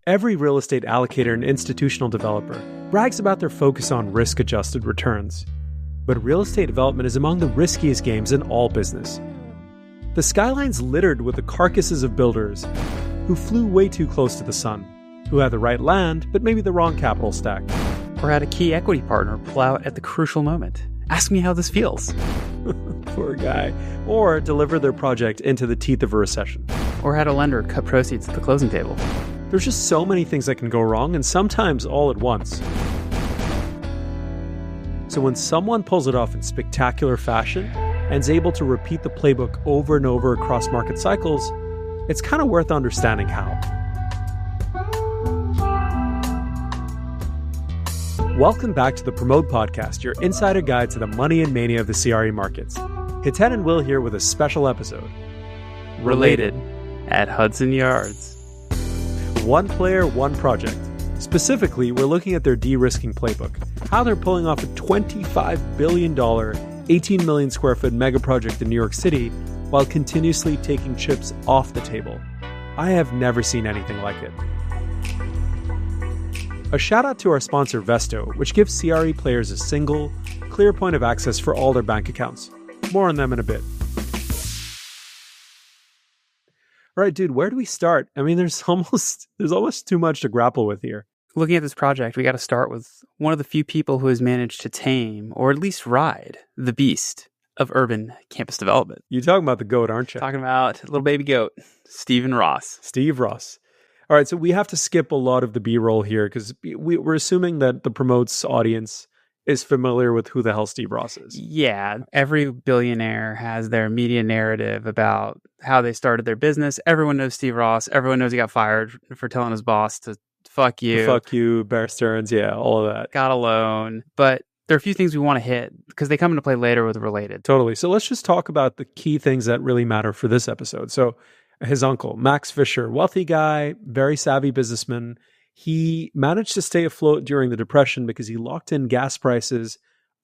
Every real estate allocator and institutional developer brags about their focus on risk-adjusted returns. But real estate development is among the riskiest games in all business. The skyline's littered with the carcasses of builders who flew way too close to the sun, who had the right land, but maybe the wrong capital stack. Or had a key equity partner pull out at the crucial moment. Ask me how this feels. Poor guy. Or deliver their project into the teeth of a recession. Or had a lender cut proceeds at the closing table. There's just so many things that can go wrong, and sometimes all at once. So when someone pulls it off in spectacular fashion and is able to repeat the playbook over and over across market cycles, it's kind of worth understanding how. Welcome back to the Promote Podcast, your insider guide to the money and mania of the CRE markets. Hiten and Will here with a special episode. Related at Hudson Yards. One player, one project. Specifically, we're looking at their de-risking playbook, how they're pulling off a $25 billion, 18 million square foot mega project in New York City while continuously taking chips off the table. I have never seen anything like it. A shout out to our sponsor Vesto, which gives CRE players a single, clear point of access for all their bank accounts. More on them in a bit. All right, dude, where do we start? I mean, there's almost too much to grapple with here. Looking at this project, we got to start with one of the few people who has managed to tame, or at least ride, the beast of urban campus development. You're talking about the GOAT, aren't you? Talking about little baby goat, Steve Ross. Steve Ross. All right, so we have to skip a lot of the B-roll here because we're assuming that the Promotes audience is familiar with who the hell Steve Ross is. Yeah, every billionaire has their media narrative about how they started their business. Everyone knows Steve Ross. Everyone knows he got fired for telling his boss to fuck you. Fuck you, Bear Stearns, yeah, all of that. Got a loan. But there are a few things we want to hit because they come into play later with Related. Totally. So let's just talk about the key things that really matter for this episode. So his uncle, Max Fisher, wealthy guy, very savvy businessman. He managed to stay afloat during the Depression because he locked in gas prices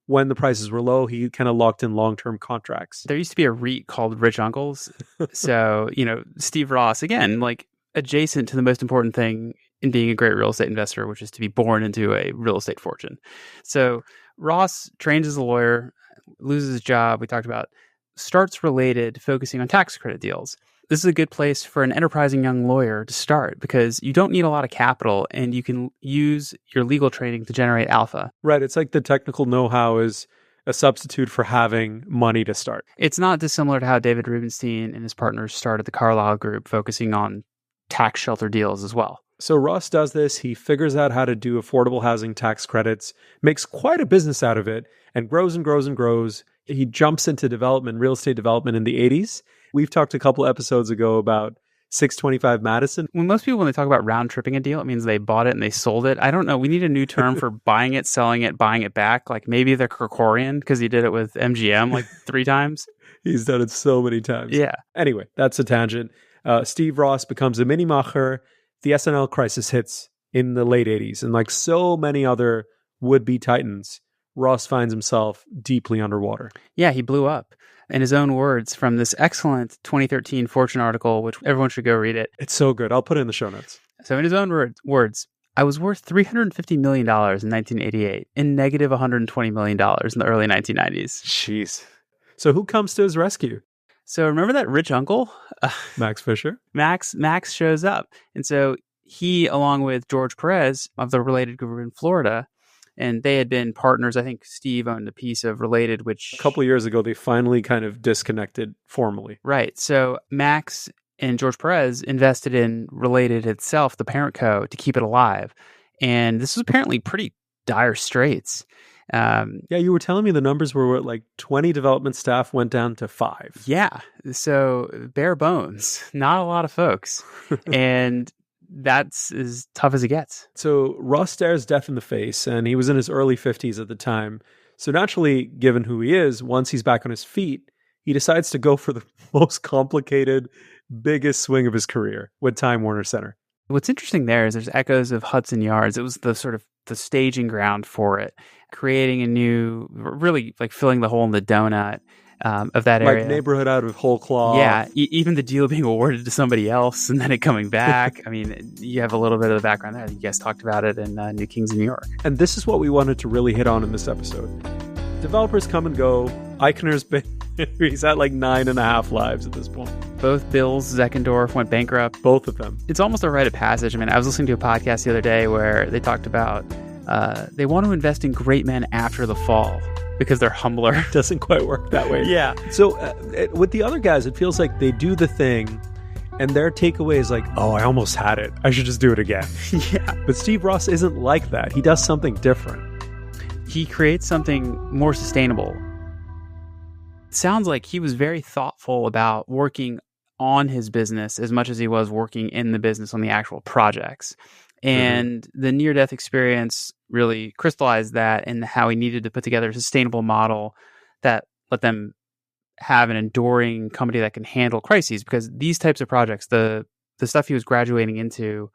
when the prices were low. He kind of locked in long-term contracts. There used to be a REIT called Rich Uncles. So, Steve Ross, again, like adjacent to the most important thing in being a great real estate investor, which is to be born into a real estate fortune. So Ross trains as a lawyer, loses his job, we talked about, starts Related, focusing on tax credit deals. This is a good place for an enterprising young lawyer to start because you don't need a lot of capital and you can use your legal training to generate alpha. Right. It's like the technical know-how is a substitute for having money to start. It's not dissimilar to how David Rubenstein and his partners started the Carlyle Group, focusing on tax shelter deals as well. So Ross does this. He figures out how to do affordable housing tax credits, makes quite a business out of it, and grows and grows and grows. He jumps into development, real estate development in the 80s. We've talked a couple episodes ago about 625 Madison. When most people, when they talk about round tripping a deal, it means they bought it and they sold it. I don't know. We need a new term for buying it, selling it, buying it back. Like maybe the Kerkorian, because he did it with MGM like 3 times. He's done it so many times. Yeah. Anyway, that's a tangent. Steve Ross becomes a mini-macher. The SNL crisis hits in the late 80s. And like so many other would-be titans, Ross finds himself deeply underwater. Yeah, he blew up. In his own words, from this excellent 2013 Fortune article, which everyone should go read it. It's so good. I'll put it in the show notes. So in his own words, I was worth $350 million in 1988 and negative $120 million in the early 1990s. Jeez. So who comes to his rescue? So remember that rich uncle? Max Fisher? Max shows up. And so he, along with George Perez of the Related Group in Florida, and they had been partners. I think Steve owned a piece of Related, which a couple of years ago, they finally kind of disconnected formally. Right. So Max and George Perez invested in Related itself, the parent co, to keep it alive. And this was apparently pretty dire straits. Yeah, you were telling me the numbers were like 20 development staff went down to 5. Yeah. So bare bones, not a lot of folks. And that's as tough as it gets. So Ross stares death in the face, and he was in his early 50s at the time. So naturally, given who he is, once he's back on his feet, he decides to go for the most complicated, biggest swing of his career with Time Warner Center. What's interesting there is there's echoes of Hudson Yards. It was the sort of the staging ground for it, creating a new, really like filling the hole in the donut. of that area. Like neighborhood out of whole cloth. Yeah, even the deal being awarded to somebody else and then it coming back. I mean, you have a little bit of the background there. You guys talked about it in New Kings in New York. And this is what we wanted to really hit on in this episode. Developers come and go. Eichner's been, he's at like 9.5 lives at this point. Both Bills, Zeckendorf went bankrupt. Both of them. It's almost a rite of passage. I mean, I was listening to a podcast the other day where they talked about they want to invest in great men after the fall because they're humbler. Doesn't quite work that way. Yeah. So with the other guys, it feels like they do the thing and their takeaway is like, oh, I almost had it. I should just do it again. Yeah. But Steve Ross isn't like that. He does something different. He creates something more sustainable. It sounds like he was very thoughtful about working on his business as much as he was working in the business on the actual projects. And the near-death experience really crystallized that and how he needed to put together a sustainable model that let them have an enduring company that can handle crises. Because these types of projects, the stuff he was graduating into,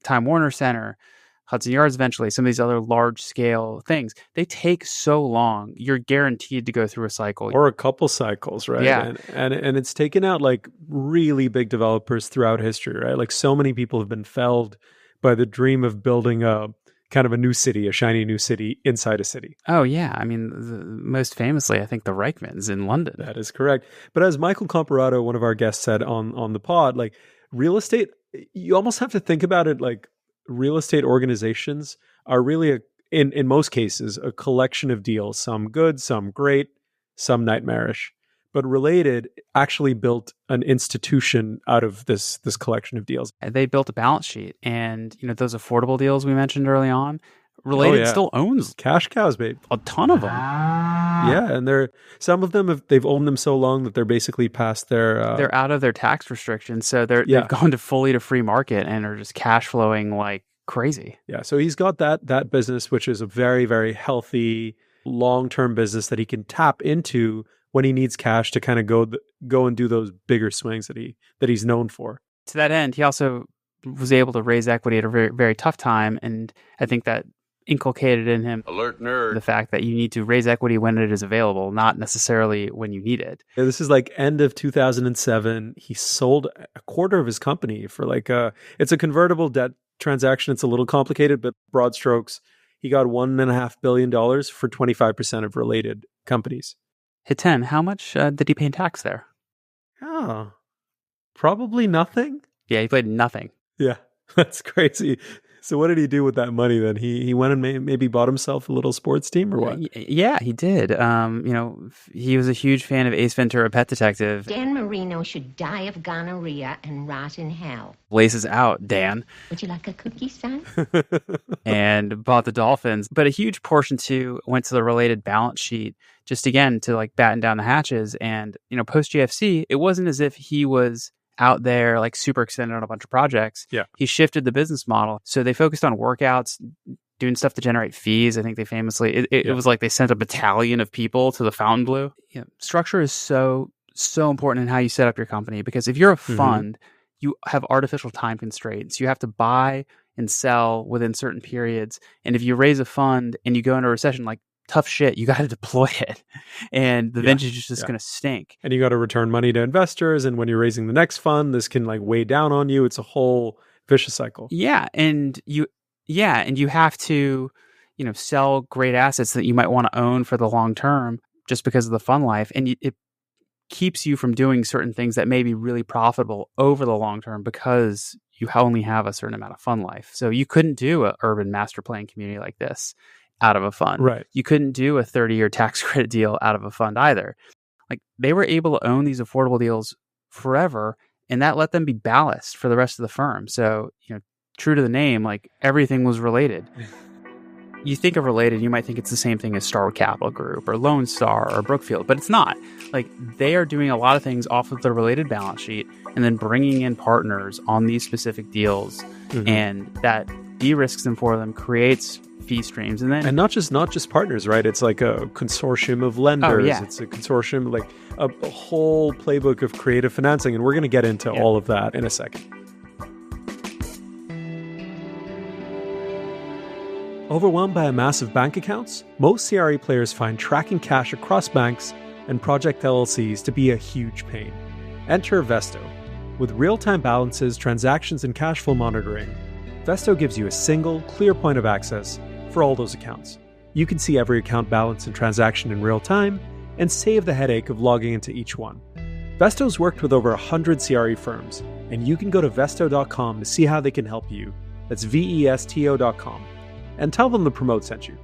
Time Warner Center, Hudson Yards eventually, some of these other large-scale things, they take so long. You're guaranteed to go through a cycle. Or a couple cycles, right? Yeah. And it's taken out like really big developers throughout history, right? Like so many people have been felled by the dream of building a kind of a new city, a shiny new city inside a city. Oh, yeah. I mean, most famously, I think the Reichmans in London. That is correct. But as Michael Comparato, one of our guests, said on the pod, like real estate, you almost have to think about it like real estate organizations are really, in most cases, a collection of deals, some good, some great, some nightmarish. But Related actually built an institution out of this collection of deals. They built a balance sheet, and those affordable deals we mentioned early on, Related still owns cash cows, babe. A ton of them. Yeah, and some of them they've owned them so long that they're basically past their. They're out of their tax restrictions, so they've gone to free market and are just cash flowing like crazy. Yeah, so he's got that business, which is a very, very healthy long-term business that he can tap into when he needs cash to kind of go and do those bigger swings that he's known for. To that end, he also was able to raise equity at a very, very tough time, and I think that inculcated in him alert nerd the fact that you need to raise equity when it is available, not necessarily when you need it. Yeah, this is like end of 2007. He sold a quarter of his company for it's a convertible debt transaction. It's a little complicated, but broad strokes, he got $1.5 billion for 25% of Related companies. Hit 10. How much did he pay in tax there? Oh, probably nothing. Yeah, he paid nothing. Yeah, that's crazy. So what did he do with that money then? He went and maybe bought himself a little sports team or what? Yeah, he did. He was a huge fan of Ace Ventura: Pet Detective. Dan Marino should die of gonorrhea and rot in hell. Laces out, Dan. Would you like a cookie, son? And bought the Dolphins. But a huge portion too went to the Related balance sheet, just again to like batten down the hatches. And post GFC, it wasn't as if he was out there like super extended on a bunch of projects. Yeah. He shifted the business model. So they focused on workouts, doing stuff to generate fees. I think they famously, it was like they sent a battalion of people to the Fontainebleau. Yeah. Structure is so important in how you set up your company, because if you're a fund, you have artificial time constraints. You have to buy and sell within certain periods. And if you raise a fund and you go into a recession, like tough shit, you got to deploy it, and the vintage is just going to stink. And you got to return money to investors, and when you're raising the next fund, this can like weigh down on you. It's a whole vicious cycle. And you have to sell great assets that you might want to own for the long term just because of the fund life, and it keeps you from doing certain things that may be really profitable over the long term because you only have a certain amount of fund life. So you couldn't do an urban master plan community like this out of a fund. Right. You couldn't do a 30-year tax credit deal out of a fund either. Like, they were able to own these affordable deals forever, and that let them be ballast for the rest of the firm. So, true to the name, like everything was related. You think of Related, you might think it's the same thing as Starwood Capital Group or Lone Star or Brookfield, but it's not. Like, they are doing a lot of things off of the Related balance sheet and then bringing in partners on these specific deals, and that de-risks them for them, creates fee streams, and not just partners, right? It's like a consortium of lenders. It's a consortium, like a whole playbook of creative financing, and we're going to get into all of that in a second. Overwhelmed by a massive bank accounts, most CRE players find tracking cash across banks and project LLCs to be a huge pain. Enter Vesto. With real-time balances, transactions, and cash flow monitoring, Vesto gives you a single, clear point of access for all those accounts. You can see every account balance and transaction in real time and save the headache of logging into each one. Vesto's worked with over 100 CRE firms, and you can go to vesto.com to see how they can help you. That's vesto.com. And tell them the Promote sent you.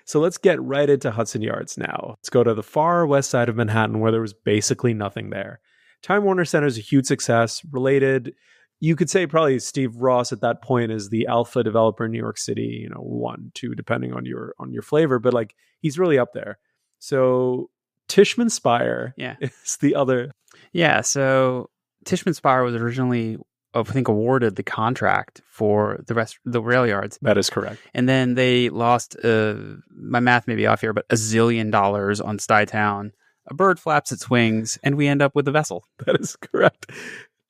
So let's get right into Hudson Yards now. Let's go to the far west side of Manhattan where there was basically nothing there. Time Warner Center is a huge success. Related, you could say probably Steve Ross at that point is the alpha developer in New York City, 1, 2, depending on your flavor, but like he's really up there. So Tishman Speyer is the other. Yeah, so Tishman Speyer was originally, I think, awarded the contract for the rail yards. That is correct. And then they lost, my math may be off here, but $1 zillion on Stuytown. A bird flaps its wings, and we end up with a vessel. That is correct.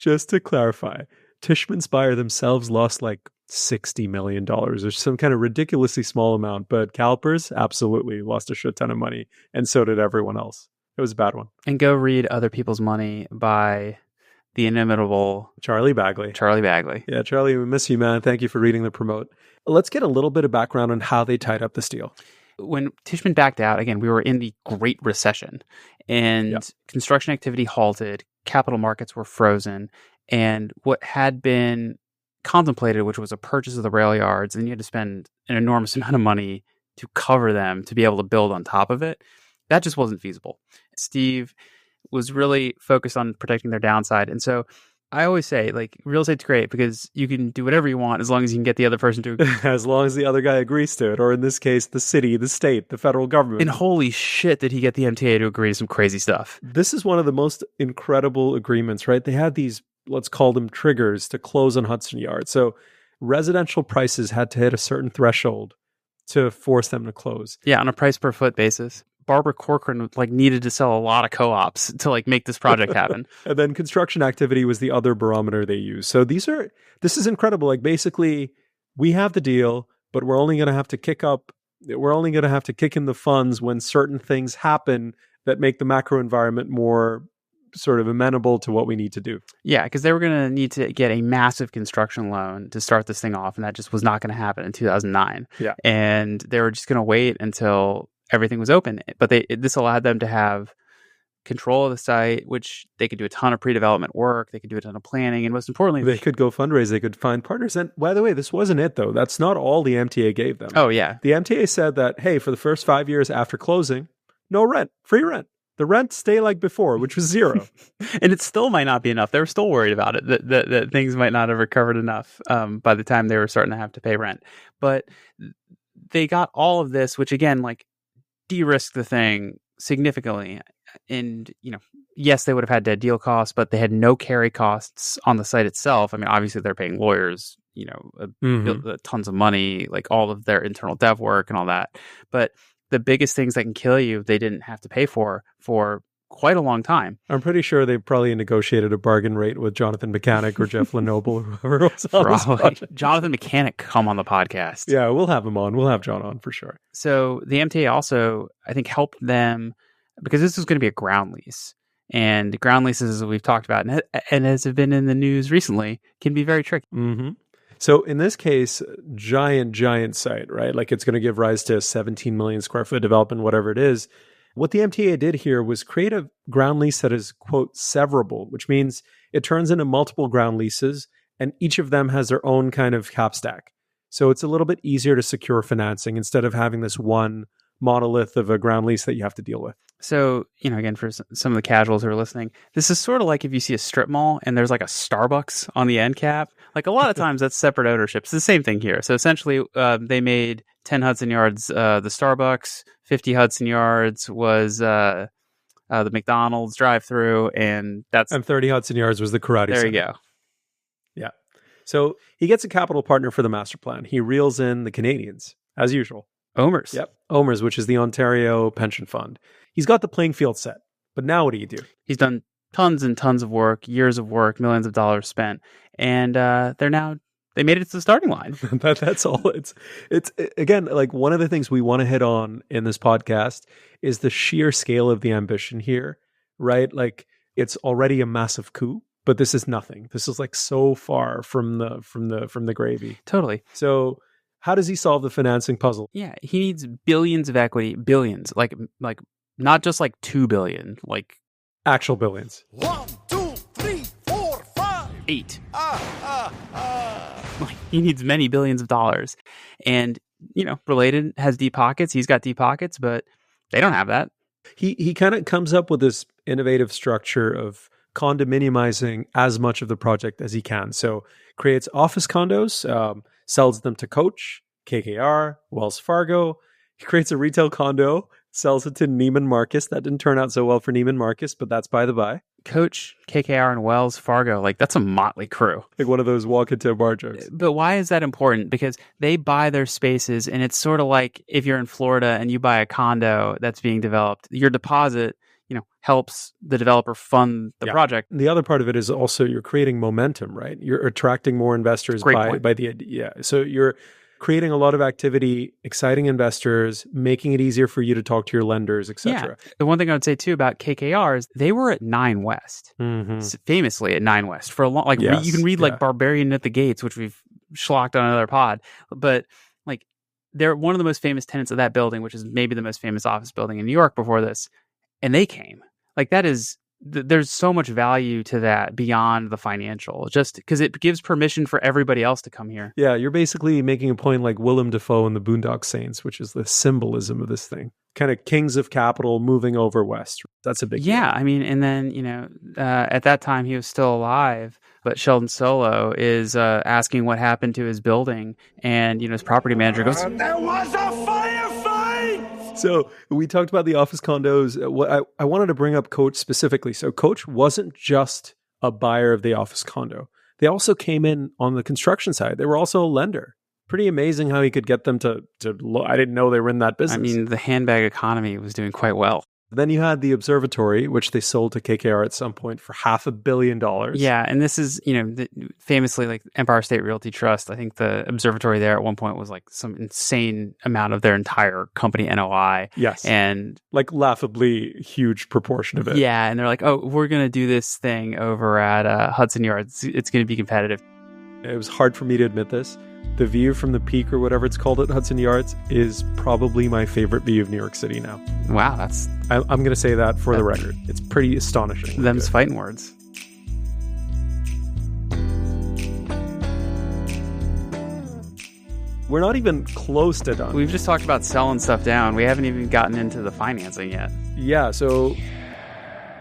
Just to clarify, Tishman Speyer themselves lost like $60 million or some kind of ridiculously small amount, but CalPERS absolutely lost a shit ton of money, and so did everyone else. It was a bad one. And go read Other People's Money by the inimitable Charlie Bagley. Yeah, Charlie, we miss you, man. Thank you for reading the Promote. Let's get a little bit of background on how they tied up this deal. When Tishman backed out, again, we were in the Great Recession, and construction activity halted, capital markets were frozen, and what had been contemplated, which was a purchase of the rail yards, and you had to spend an enormous amount of money to cover them to be able to build on top of it, that just wasn't feasible. Steve was really focused on protecting their downside. And so I always say, like, real estate's great because you can do whatever you want as long as you can get the other person to as long as the other guy agrees to it, or in this case, the city, the state, the federal government. And holy shit, did he get the MTA to agree to some crazy stuff. This is one of the most incredible agreements, right? They had these, let's call them triggers, to close on Hudson Yards. So residential prices had to hit a certain threshold to force them to close. Yeah, on a price per foot basis. Barbara Corcoran needed to sell a lot of co-ops to make this project happen. And then construction activity was the other barometer they used. So this is incredible. Like, basically, we have the deal, but we're only going to have to kick in the funds when certain things happen that make the macro environment more sort of amenable to what we need to do. Yeah, because they were going to need to get a massive construction loan to start this thing off, and that just was not going to happen in 2009. Yeah. And they were just going to wait until everything was open. But this allowed them to have control of the site, which they could do a ton of pre-development work. They could do a ton of planning. And most importantly, they could go fundraise. They could find partners. And by the way, this wasn't it, though. That's not all the MTA gave them. Oh, yeah. The MTA said that, hey, for the first 5 years after closing, no rent, free rent. The rent stay like before, which was zero. And it still might not be enough. They were still worried about it, that things might not have recovered enough by the time they were starting to have to pay rent. But they got all of this, which again, de-risked the thing significantly. And, yes, they would have had dead deal costs, but they had no carry costs on the site itself. I mean, obviously they're paying lawyers, tons of money, all of their internal dev work and all that. But the biggest things that can kill you, they didn't have to pay for quite a long time. I'm pretty sure they probably negotiated a bargain rate with Jonathan Mechanic or Jeff Lenoble or whoever was on this project. Jonathan Mechanic come on the podcast. Yeah, we'll have him on. We'll have John on for sure. So the MTA also, I think, helped them because this was going to be a ground lease. And ground leases, as we've talked about, and as have been in the news recently, can be very tricky. Mm-hmm. So in this case, giant site, right? It's going to give rise to 17 million square foot development, whatever it is. What the MTA did here was create a ground lease that is, quote, severable, which means it turns into multiple ground leases, and each of them has their own kind of cap stack. So it's a little bit easier to secure financing instead of having this one monolith of a ground lease that you have to deal with. So, again, for some of the casuals who are listening, this is sort of like if you see a strip mall and there's a Starbucks on the end cap. A lot of times that's separate ownership. It's the same thing here. So essentially, they made 10 Hudson Yards the Starbucks, 50 Hudson Yards was the McDonald's drive-through, and 30 Hudson Yards was the karate There center. you go. Yeah. So he gets a capital partner for the master plan. He reels in the Canadians, as usual. OMERS. Yep. OMERS, which is the Ontario Pension Fund. He's got the playing field set. But now what do you do? He's done tons and tons of work, years of work, millions of dollars spent. And they're now They made it to the starting line. That's all. It's again, like one of the things we want to hit on in this podcast is the sheer scale of the ambition here, right? Like it's already a massive coup, but this is nothing. This is like so far from the gravy. Totally. So how does he solve the financing puzzle? Yeah, he needs billions of equity, billions, like not just like 2 billion, like Actual billions. 1, 2, 3, 4, 5. 8. Like, he needs many billions of dollars. And, Related has deep pockets. He's got deep pockets, but they don't have that. He kind of comes up with this innovative structure of condominiumizing as much of the project as he can. So creates office condos, sells them to Coach, KKR, Wells Fargo. He creates a retail condo, sells it to Neiman Marcus. That didn't turn out so well for Neiman Marcus, but that's by the by. Coach, KKR, and Wells Fargo, like that's a motley crew. Like one of those walk into a bar jokes. But why is that important? Because they buy their spaces, and it's sort of like if you're in Florida and you buy a condo that's being developed, your deposit, helps the developer fund the project. The other part of it is also you're creating momentum, right? You're attracting more investors by the idea. So you're creating a lot of activity, exciting investors, making it easier for you to talk to your lenders, etc. Yeah. The one thing I would say too about KKR is they were at 9 West, famously at 9 West for a long. Like you can read like Barbarian at the Gates, which we've schlocked on another pod, but like they're one of the most famous tenants of that building, which is maybe the most famous office building in New York before this, and they came. Like that is. There's so much value to that beyond the financial, just because it gives permission for everybody else to come here. Yeah, you're basically making a point like Willem Dafoe in the Boondock Saints, which is the symbolism of this thing. Kind of kings of capital moving over west. That's a big deal. I mean, and then, at that time he was still alive, but Sheldon Solo is asking what happened to his building, and, his property manager goes, There was a firefight! So we talked about the office condos. I wanted to bring up Coach specifically. So Coach wasn't just a buyer of the office condo. They also came in on the construction side. They were also a lender. Pretty amazing how he could get them to I didn't know they were in that business. I mean, the handbag economy was doing quite well. Then you had the observatory, which they sold to KKR at some point for $500 million. Yeah, and this is, famously like Empire State Realty Trust. I think the observatory there at one point was like some insane amount of their entire company NOI. Yes. And like laughably huge proportion of it. Yeah, and they're like, oh, we're going to do this thing over at Hudson Yards. It's going to be competitive. It was hard for me to admit this. The view from the peak or whatever it's called at Hudson Yards is probably my favorite view of New York City now. Wow, that's... I'm going to say that for the record. It's pretty astonishing. Them's fighting words. We're not even close to done. We've just talked about selling stuff down. We haven't even gotten into the financing yet. Yeah, so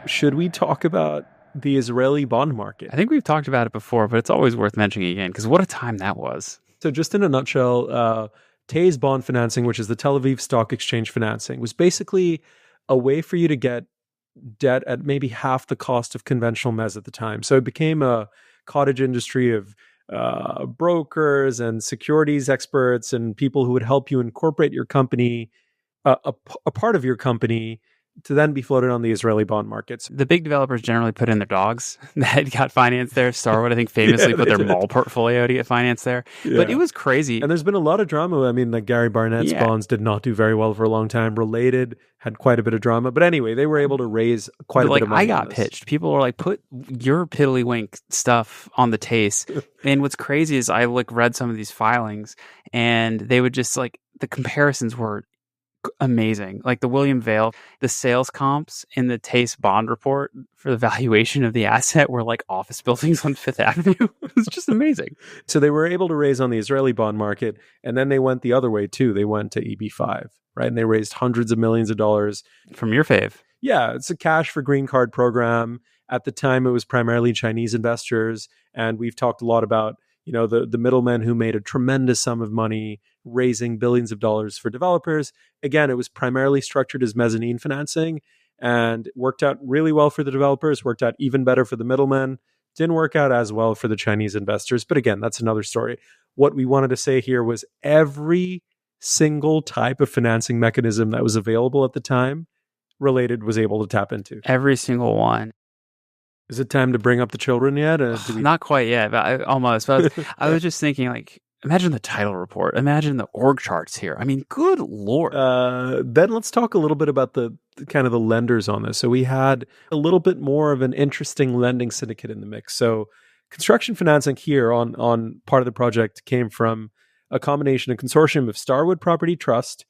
should we talk about the Israeli bond market? I think we've talked about it before, but it's always worth mentioning again, because what a time that was. So just in a nutshell, TAY's bond financing, which is the Tel Aviv Stock Exchange financing, was basically a way for you to get debt at maybe half the cost of conventional mezz at the time. So it became a cottage industry of brokers and securities experts and people who would help you incorporate your company, a part of your company, to then be floated on the Israeli bond markets. The big developers generally put in their dogs that got financed there. Starwood, I think, famously put their mall portfolio to get financed there. Yeah. But it was crazy. And there's been a lot of drama. I mean, like Gary Barnett's bonds did not do very well for a long time. Related had quite a bit of drama. But anyway, they were able to raise quite a bit of money. I got pitched. People were like, put your piddlywink stuff on the TACE. And what's crazy is I read some of these filings, and they would just the comparisons were amazing. Like the William Vail, the sales comps in the TACE bond report for the valuation of the asset were like office buildings on Fifth Avenue. It was just amazing. So they were able to raise on the Israeli bond market, and then they went the other way too. They went to EB5, right? And they raised hundreds of millions of dollars. From your fave. Yeah, it's a cash for green card program. At the time, it was primarily Chinese investors. And we've talked a lot about, the middlemen who made a tremendous sum of money raising billions of dollars for developers. Again, it was primarily structured as mezzanine financing and worked out really well for the developers, worked out even better for the middlemen, didn't work out as well for the Chinese investors. But again, that's another story. What we wanted to say here was every single type of financing mechanism that was available at the time, Related was able to tap into. Every single one. Is it time to bring up the children yet? Not quite yet, but almost. But I was just thinking, like, imagine the title report. Imagine the org charts here. I mean, good Lord. Then let's talk a little bit about the kind of the lenders on this. So we had a little bit more of an interesting lending syndicate in the mix. So construction financing here on part of the project came from a combination, a consortium of Starwood Property Trust,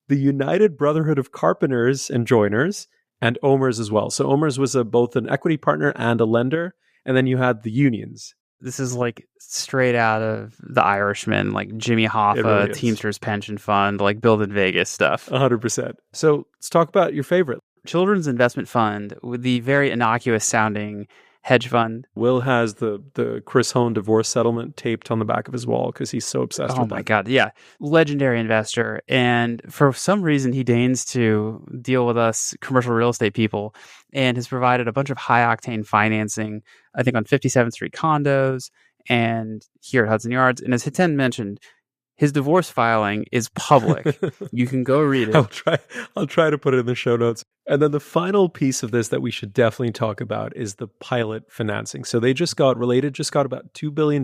the United Brotherhood of Carpenters and Joiners, and OMERS as well. So OMERS was both an equity partner and a lender. And then you had the unions. This is like straight out of The Irishman, like Jimmy Hoffa, really Teamsters Pension Fund, like Build in Vegas stuff. 100%. So let's talk about your favorite. Children's Investment Fund with the very innocuous sounding hedge fund. Will has the Chris Hone divorce settlement taped on the back of his wall because he's so obsessed with that. Oh my God. Yeah. Legendary investor. And for some reason, he deigns to deal with us commercial real estate people and has provided a bunch of high octane financing, I think on 57th Street condos and here at Hudson Yards. And as Hiten mentioned, his divorce filing is public. You can go read it. I'll try to put it in the show notes. And then the final piece of this that we should definitely talk about is the pilot financing. So they just got about $2 billion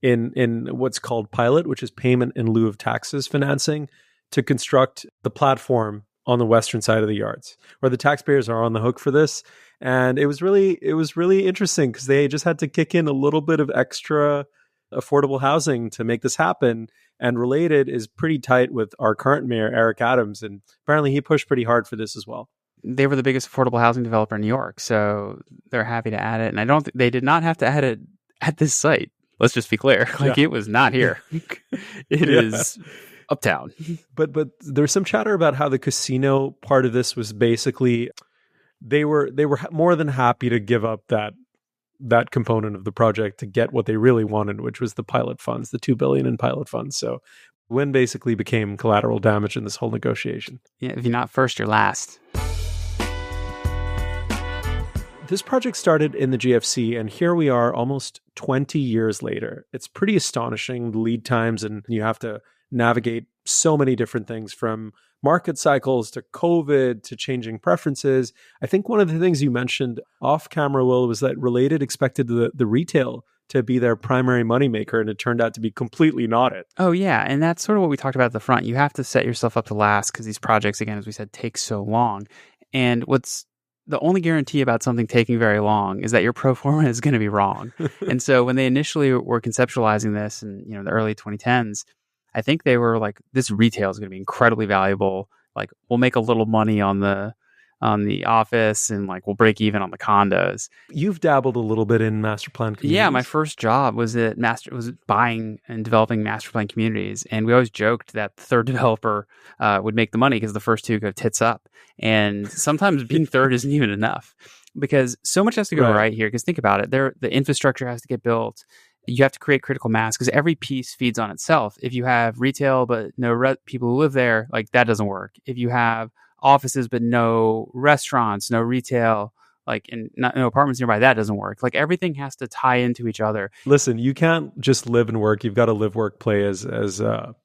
in what's called pilot, which is payment in lieu of taxes financing, to construct the platform on the western side of the yards, where the taxpayers are on the hook for this. And it was really interesting because they just had to kick in a little bit of extra affordable housing to make this happen. And Related is pretty tight with our current mayor, Eric Adams, and apparently he pushed pretty hard for this as well. They were the biggest affordable housing developer in New York, so they're happy to add it. And they did not have to add it at this site. Let's just be clear. It was not here. It is uptown. But there's some chatter about how the casino part of this was basically they were more than happy to give up that component of the project to get what they really wanted, which was the pilot funds, the $2 billion in pilot funds. So Wynn basically became collateral damage in this whole negotiation. Yeah, if you're not first, you're last. This project started in the GFC, and here we are almost 20 years later. It's pretty astonishing, the lead times, and you have to navigate so many different things from market cycles to COVID to changing preferences. I think one of the things you mentioned off camera, Will, was that Related expected the retail to be their primary moneymaker, and it turned out to be completely not it. Oh, yeah. And that's sort of what we talked about at the front. You have to set yourself up to last because these projects, again, as we said, take so long. And what's the only guarantee about something taking very long is that your pro forma is going to be wrong. And so when they initially were conceptualizing this in the early 2010s, I think they were like, this retail is going to be incredibly valuable. Like, we'll make a little money on the office and like we'll break even on the condos. You've dabbled a little bit in master plan communities. Yeah, my first job was was buying and developing master plan communities, and we always joked that the third developer would make the money because the first two go tits up. And sometimes being third isn't even enough because so much has to go right here. Because think about it, the infrastructure has to get built. You have to create critical mass because every piece feeds on itself. If you have retail but no people who live there, like that doesn't work. If you have offices but no restaurants, no retail, and no apartments nearby, that doesn't work. Like everything has to tie into each other. Listen, you can't just live and work. You've got to live, work, play, as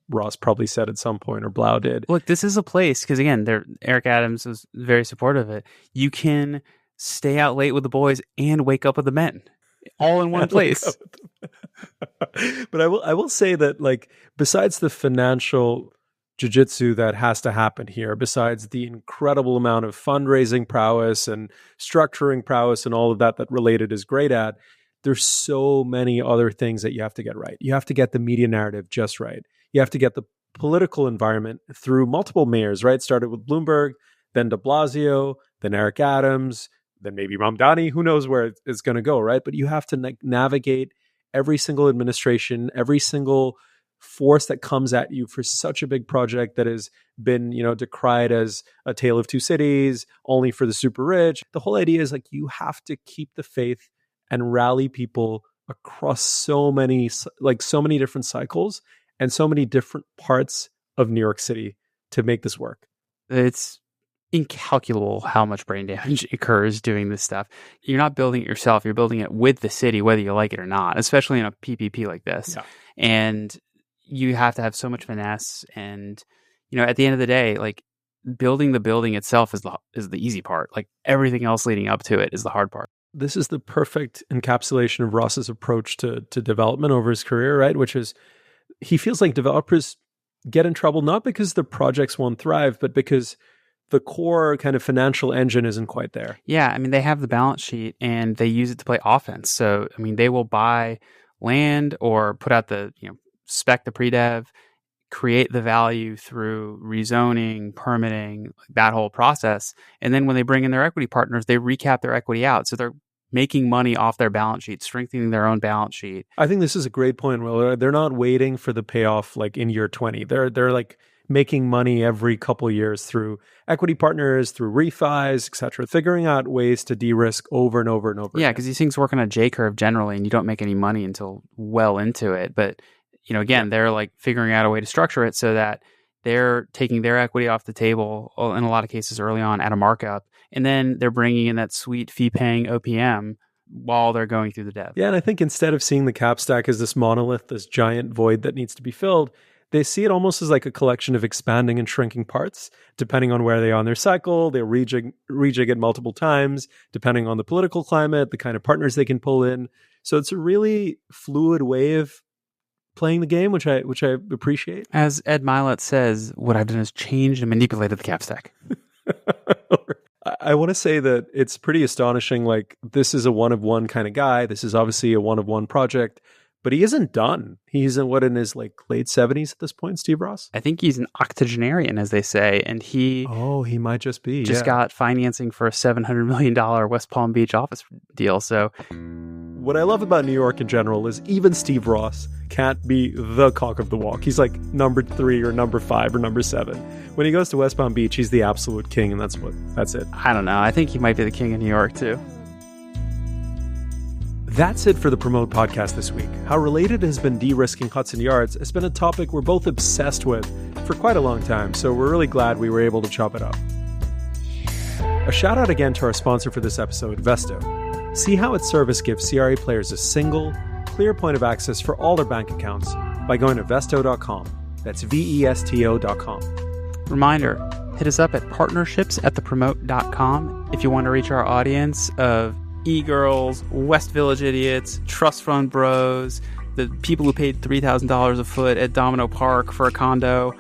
Ross probably said at some point, or Blau did. Look, this is a place because again, Eric Adams was very supportive of it. You can stay out late with the boys and wake up with the men. All in one place. But I will say that, like, besides the financial jiu-jitsu that has to happen here, besides the incredible amount of fundraising prowess and structuring prowess and all of that Related is great at, there's so many other things that you have to get right. You have to get the media narrative just right. You have to get the political environment through multiple mayors, right? Started with Bloomberg, then de Blasio, then Eric Adams, then maybe Mamdani, who knows where it's going to go, right? But you have to navigate every single administration, every single force that comes at you for such a big project that has been, decried as a tale of two cities, only for the super rich. The whole idea is like you have to keep the faith and rally people across so many different cycles and so many different parts of New York City to make this work. It's incalculable how much brain damage occurs doing this stuff. You're not building it yourself. You're building it with the city, whether you like it or not, especially in a PPP like this. Yeah. And you have to have so much finesse. And, at the end of the day, like building the building itself is the easy part. Like everything else leading up to it is the hard part. this is the perfect encapsulation of Ross's approach to development over his career, right? Which is, he feels like developers get in trouble not because the projects won't thrive, but because the core kind of financial engine isn't quite there. Yeah, I mean, they have the balance sheet and they use it to play offense. So, I mean, they will buy land or put out the, spec the pre-dev, create the value through rezoning, permitting, that whole process. And then when they bring in their equity partners, they recap their equity out. So they're making money off their balance sheet, strengthening their own balance sheet. I think this is a great point, Will. They're not waiting for the payoff like in year 20. They're like making money every couple of years through equity partners, through refis, et cetera, figuring out ways to de-risk over and over and over Yeah, again. because these things work on a J-curve generally, and you don't make any money until well into it. But, again, they're like figuring out a way to structure it so that they're taking their equity off the table, in a lot of cases early on at a markup, and then they're bringing in that sweet fee-paying OPM while they're going through the dev. Yeah, and I think instead of seeing the cap stack as this monolith, this giant void that needs to be filled, they see it almost as like a collection of expanding and shrinking parts, depending on where they are in their cycle. They rejig it multiple times, depending on the political climate, the kind of partners they can pull in. So it's a really fluid way of playing the game, which I appreciate. As Ed Milet says, what I've done is changed and manipulated the cap stack. I want to say that it's pretty astonishing. Like, this is a one-of-one kind of guy. This is obviously a one-of-one project. But he isn't done. He's in his like late 70s at this point, Steve Ross? I think he's an octogenarian, as they say, and he might just be. Just got financing for a $700 million West Palm Beach office deal. So what I love about New York in general is even Steve Ross can't be the cock of the walk. He's like number 3 or number 5 or number 7. When he goes to West Palm Beach, he's the absolute king, and that's it. I don't know. I think he might be the king of New York too. That's it for the Promote podcast this week. How related has been de-risking Hudson Yards has been a topic we're both obsessed with for quite a long time, so we're really glad we were able to chop it up. A shout out again to our sponsor for this episode, Vesto. See how its service gives CRA players a single, clear point of access for all their bank accounts by going to vesto.com. That's vesto.com. Reminder, hit us up at partnerships@thepromote.com if you want to reach our audience of e-girls, West Village idiots, trust fund bros, the people who paid $3,000 a foot at Domino Park for a condo.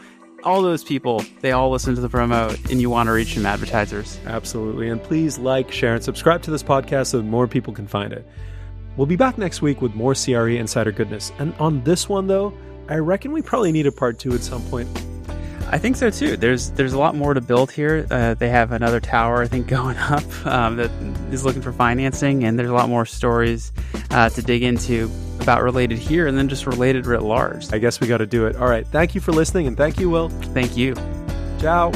All those people, they all listen to the Promote, and you want to reach them advertisers. Absolutely. And please like, share, and subscribe to this podcast so that more people can find it. We'll be back next week with more CRE insider goodness. And on this one, though, I reckon we probably need a part 2 at some point. I think so too. There's a lot more to build here. They have another tower, I think, going up that is looking for financing, and there's a lot more stories to dig into about related here and then just related writ large. I guess we got to do it. All right. Thank you for listening, and thank you, Will. Thank you. Ciao.